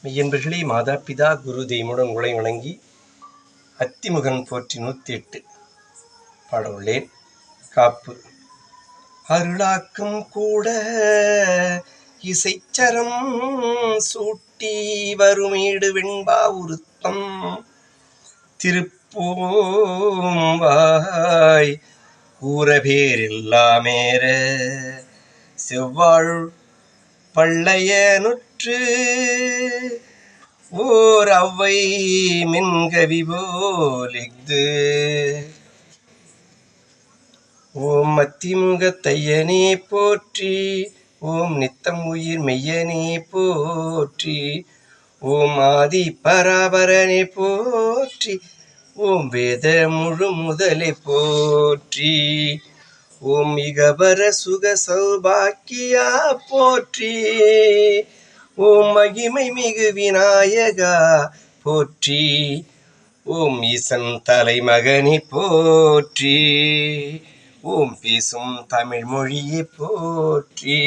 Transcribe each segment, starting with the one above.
மெய்யன்பர்களே, மாதா பிதா குரு தெய்வமுடன் உங்களை வணங்கி அத்திமுகன் போற்றி 108 பாடவுள்ளேன். காப்பு அருளாக்கும் கூட இசைச்சரம் சூட்டி வருமீடு வெண்பா உருத்தம் திருப்பூம்பாய் ஊரபேரெல்லாமேற செவ்வாழ் பள்ளையனுற்று ஓர் அவ்வை மின்கவி போலிஃது. ஓம் அத்திமுகத்தையனே போற்றி, ஓம் நித்தம் உயிர் மெய்யனே போற்றி, ஓம் ஆதி பராபரனே போற்றி, ஓம் வேத முழு முதலே போற்றி, ஓம் இகபர சுக சௌபாக்கியா போற்றி, ஓம் மகிமை மிகு விநாயகா போற்றி, ஓம் ஈசன் தலைமகனே போற்றி, ஓம் பேசும் தமிழ் மொழியே போற்றி,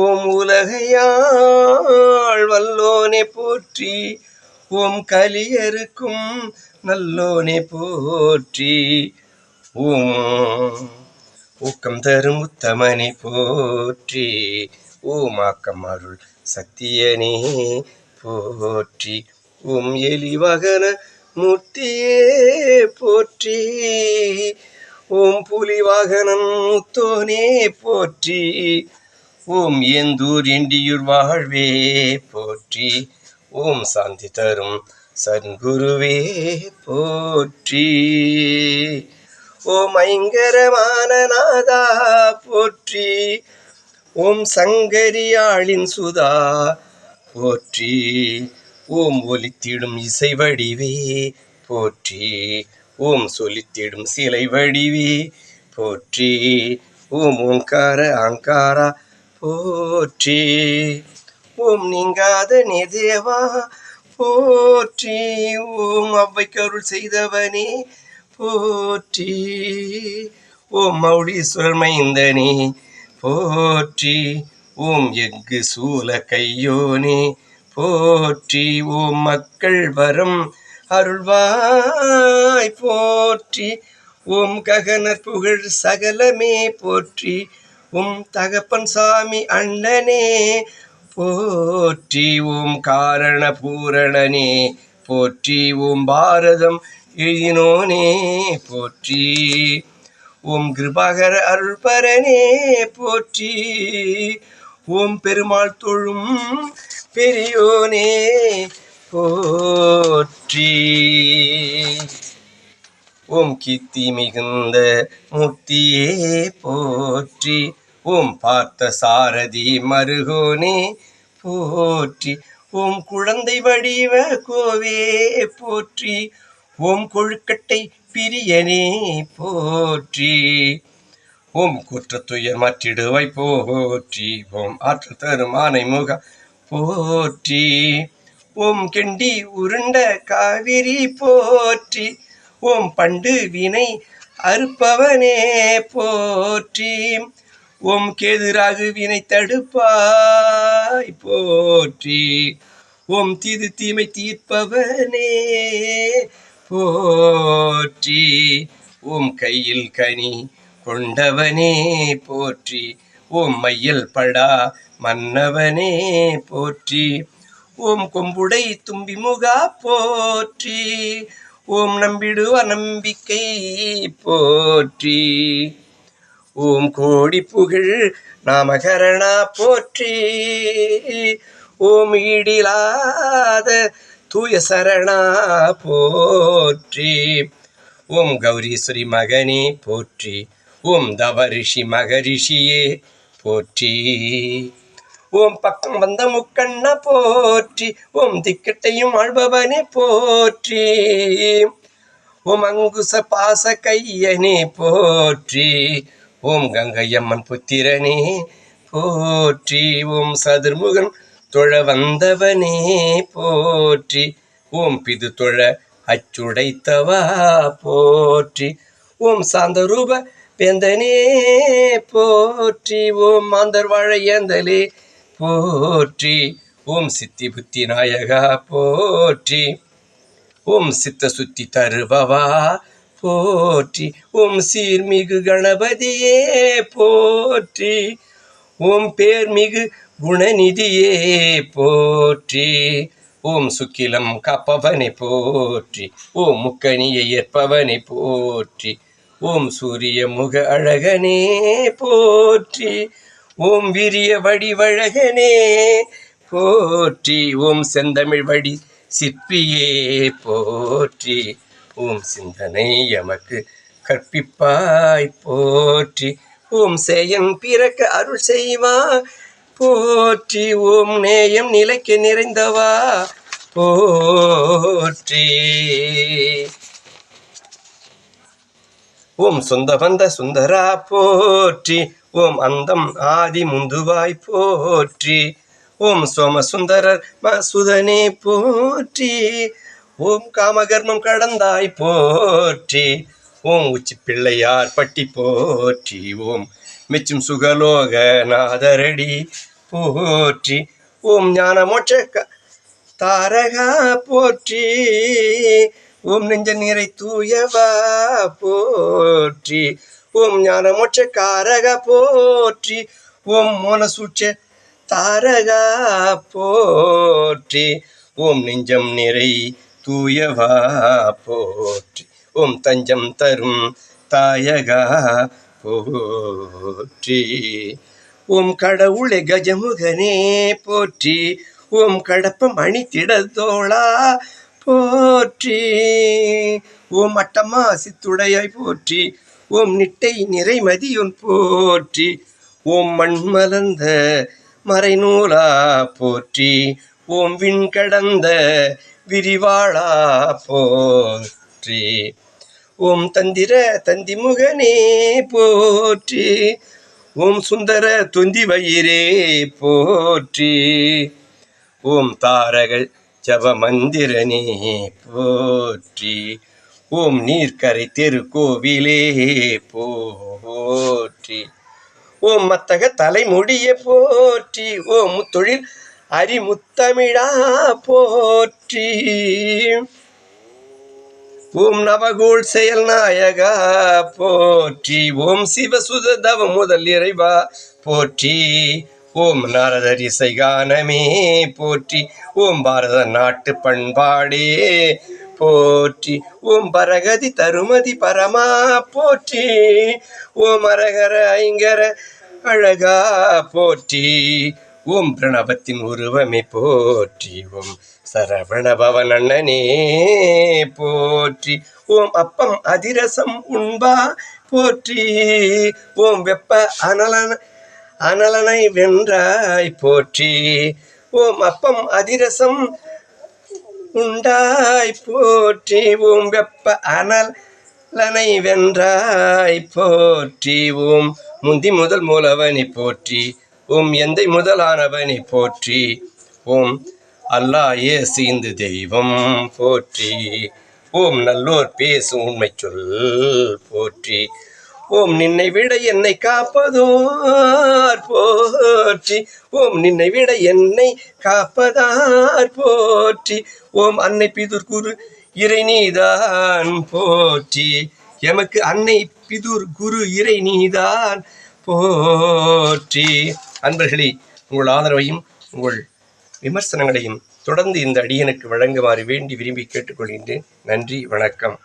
ஓம் உலகையாள் வல்லோனே போற்றி, ஓம் கலியருக்கும் நல்லோனே போற்றி, ஓம் ஊக்கம் தரும் உத்தமனே போற்றி, ஓம் ஆக்கம் அருள் சத்தியனே போற்றி, ஓம் எலிவகன மூர்த்தியே போற்றி, ஓம் புலிவாகனன் முத்தோனே போற்றி, ஓம் ஏந்தூர் எண்டியூர் வாழ்வே போற்றி, ஓம் சாந்தி தரும் சத்குருவே போற்றி, ஓம் ஐங்கரமான நாதா போற்றி, ஓம் சங்கரியாளின் சுதா போற்றி, ஓம் ஒலித்திடும் இசை வடிவே போற்றி, ஓம் சொலித்திடும் சிலை வடிவே போற்றி, ஓம் ஓங்கார ஆங்காரா போற்றி, ஓம் நீங்காத நேதேவா போற்றி, ஓம் அவ்வைக்கருள் செய்தவனே போற்றி, ஓம் மௌலீஸ்வரர் மைந்தனே போற்றி, ஓம் எஃகு சூல கையோனே போற்றி, ஓம் மக்கள் வரம் அருள்வாய் போற்றி, ஓம் ககனர் புகழ் சகலமே போற்றி, ஓம் தகப்பன் சாமி அண்ணனே போற்றி, ஓம் காரண பூரணனே போற்றி, ஓம் பாரதம் எழுதினோனே போற்றி, ஓம் கிருபாகர அருள்பரனே போற்றி, ஓம் பெருமாள் தொழும் பெரியோனே போற்றி, ஓம் கீர்த்தி மிகுந்த மூர்த்தியே போற்றி, ஓம் பார்த்த சாரதி மருகோனே போற்றி, ஓம் குழந்தை வடிவ கோவே போற்றி, ஓம் கொழுக்கட்டை பிரியனே போற்றி, ஓம் குற்றத்துயர் மற்றிடுவாய் போற்றி, ஓம் ஆற்றல் தரும் ஆனை முக போற்றி, ஓம் கெண்டி உருண்ட காவிரி போற்றி, ஓம் பண்டு வினை அறுப்பவனே போற்றி, ஓம் கேதுராகு வினை தடுப்பாய் போற்றி, ஓம் தீது தீமை தீர்ப்பவனே போற்றி, ஓம் கையில் கனி கொண்டவனே போற்றி, ஓம் மையல் படா மன்னவனே போற்றி, ஓம் கொம்புடை தும்பிமுகா போற்றி, ஓம் நம்பிடுவ நம்பிக்கை போற்றி, ஓம் கோடி புகழ் நாமகரணா போற்றி, ஓம் ஈடிலாத தூய சரணா போற்றி, ஓம் கௌரீஸ்வரி மகனே போற்றி, ஓம் தவரிஷி மகரிஷியே போற்றி, ஓம் பக்கம் வந்த முக்கண்ண போற்றி, ஓம் திக்கட்டையும் ஆள்பவனே போற்றி, ஓம் அங்குச பாச கையனே போற்றி, ஓம் கங்கையம்மன் புத்திரனே போற்றி, ஓம் சதுர்முகன் தொழ வந்தவனே போற்றி, ஓம் பிது தொழ அச்சுடைத்தவா போற்றி, ஓம் சாந்தரூப வேந்தனே போற்றி, ஓம் மாந்தர் வாழ ஏந்தலே போற்றி, ஓம் சித்தி புத்தி நாயகா போற்றி. ஓம் சித்த சுத்தி தருபவா போற்றி. ஓம் சீர்மிகு கணபதியே போற்றி. ஓம் பேர்மிகு குணநிதியே போற்றி. ஓம் சுக்கிலம் காப்பவனை போற்றி. ஓம் முக்கணியை ஏற்பவனை போற்றி. ஓம் சூரிய முக அழகனே போற்றி. ஓம் விரிய வடிவழகனே போற்றி. ஓம் செந்தமிழ் வடி சிற்பியே போற்றி. ஓம் சிந்தனை எமக்கு கற்பிப்பாய் போற்றி. ஓம் சேயன் பிறக்க அருள் செய்வா போற்றி. ஓம் நேயம் நிலைக்க நிறைந்தவா போற்றி. ஓம் சொந்த வந்த சுந்தரா போற்றி. ஓம் அந்தம் ஆதி முந்துவாய் போற்றி. ஓம் சோம சுந்தரர் மசுதனே போற்றி. ஓம் காமகர்மம் கடந்தாய் போற்றி. ஓம் உச்சி பிள்ளையார் பட்டி போற்றி. ஓம் மெச்சும் சுகலோக நாதரடி போற்றி. ஓம் ஞான மோட்ச தாரகா போற்றி. ஓம் நெஞ்ச நீரை தூயவா போற்றி. ஓம் ஞான மோட்ச காரக போற்றி. ஓம் மோன சூட்ச தாரகா போற்றி. ஓம் நெஞ்சம் நிறை தூயவா போற்றி. ஓம் தஞ்சம் தரும் தாயகா போற்றி. ஓம் கடவுளே கஜமுகனே போற்றி. ஓம் கடப்பம் அணித்திடத்தோளா போற்றி. ஓம் அட்டமா சித்துடையாய் போற்றி. ஓம் நிட்டை நிறைமதியுன் போற்றி. ஓம் மண்மலர்ந்த மறைநூலா போற்றி. ஓம் விண் கடந்த விரிவாளா போற்றி. ஓம் தந்திர தந்திமுகனே போற்றி. ஓம் சுந்தர தொந்தி வயிறே போற்றி. ஓம் தாரக ஜப மந்திரனே போற்றி. ஓம் நீர்க்கரை திருக்கோவிலே போற்றி. ஓம் மத்தக தலைமுடிய போற்றி. ஓம் முத்தொழில் அரிமுத்தமிழா போற்றி. ஓம் நவகோள் செயல் நாயகா போற்றி. ஓம் சிவசுதவ முதல் இறைவா போற்றி. ஓம் நாரதர் இசைகானமே போற்றி. ஓம் பாரத நாட்டு பண்பாடே போற்றி. ஓம் பரகதி தருமதி பரமா போற்றி. ஓம் அரகர ஐங்கர அழகா போற்றி. ஓம் பிரணவத்தின் உருவமே போற்றி. ஓம் சரவண பவன் அண்ணனே போற்றி. ஓம் அப்பம் அதிரசம் உண்பா போற்றி. ஓம் வெப்ப அனலனை வென்றாய் போற்றி. ஓம் அப்பம் அதிரசம் உண்டாய் போற்றி. ஓம் வெப்ப அனலனை வென்றாய் போற்றி. ஓம் முந்தி முதல் மூலவனை போற்றி. ஓம் எந்தை முதலானவனை போற்றி. ஓம் அல்லாஹ் இயேசு இந்து தெய்வம் போற்றி. ஓம் நல்லோர் பேசும் உண்மை சொல் போற்றி. ஓம் நின்னை விட என்னை காப்பதோர் போற்றி. ஓம் நின்னை விட என்னை காப்பதார் போற்றி. ஓம் அன்னை பிதுர் குரு இறை நீதான் போற்றி. எமக்கு அன்னை பிதுர் குரு இறை நீதான் போற்றி. அன்பர்களே, உங்கள் ஆதரவையும் உங்கள் விமர்சனங்களையும் தொடர்ந்து இந்த அடியனுக்கு வழங்குமாறு வேண்டி விரும்பி கேட்டுக்கொள்கின்றேன். நன்றி, வணக்கம்.